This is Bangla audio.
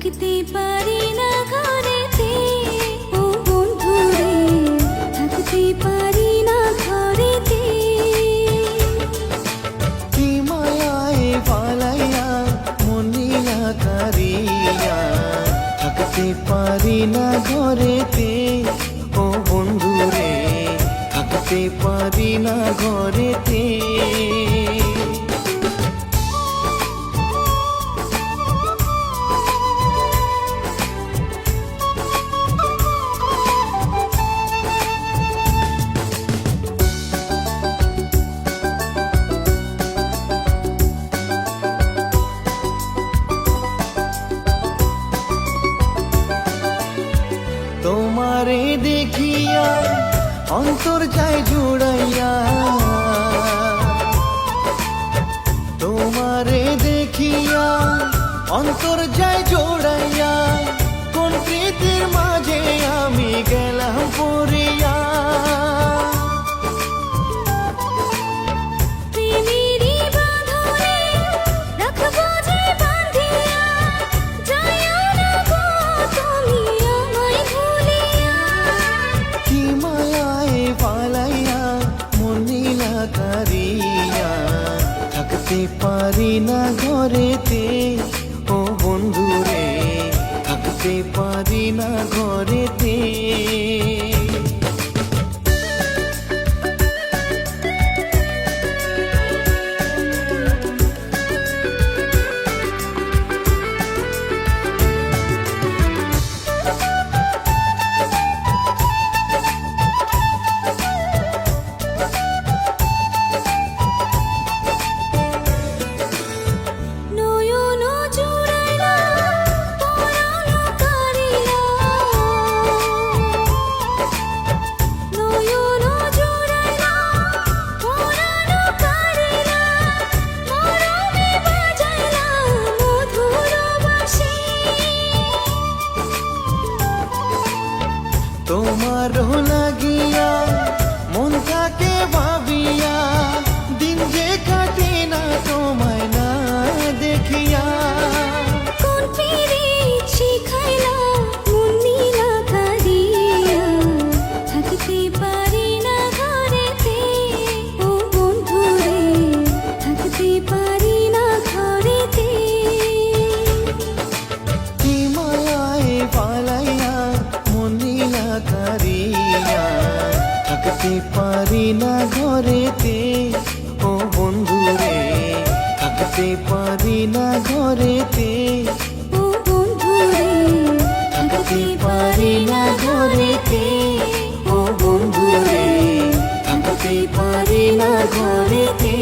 থাকতে পারি না ঘরেতে, ও বন্ধুরে থাকতে পারি না ঘরেতে। কি মায়ায় পালাইয়া মনিলা কারিয়া, থাকতে পারি না ঘরেতে, ও বন্ধুরে থাকতে পারি না ঘরেতে। তোমারে দেখিয়া অন্তর যায় জুড়াইয়া, তোমারে দেখিয়া অন্তর যায় জোড়াইয়া, কোন প্রীতির মাঝে আমি গেলাম পড়িয়া। প্রেমেরই বাঁধনে রাখবো যে বাঁধিয়া, যাইও না গো তুমি আমায় ভুলিয়া। কি মায়ায় পালাইয়া মনিলা কারিয়া, থাকতে পারি না ঘরেতে, ও বন্ধুরে থাকতে পারি না ঘরেতে। নয়ন জুড়াইলা পরাণ কারিলা, নয়ন জুড়াইলা পরাণ কারিলা, মরমে বাজাইলা মধুর বাঁশি। তোমার লাগিয়া মন থাকে ভাবিয়া, দিন যে কাটে না তোমায় না দেখিয়া। কোন পীড়িত শিখাইলা মনিলা কারিয়া, থাকতে পারি না ঘরেতে, ও বন্ধুরে থাকতে পারি না ঘরেতে। কি মায়ায় পালাইয়া মনিলা কারিয়া, থাকতে পারি না ঘরেতে, ও বন্ধুরে থাকতে পারি না ঘরেতে, ও বন্ধুরে থাকতে পারি না ঘরেতে, ও বন্ধুরে থাকতে পারি না ঘরেতে।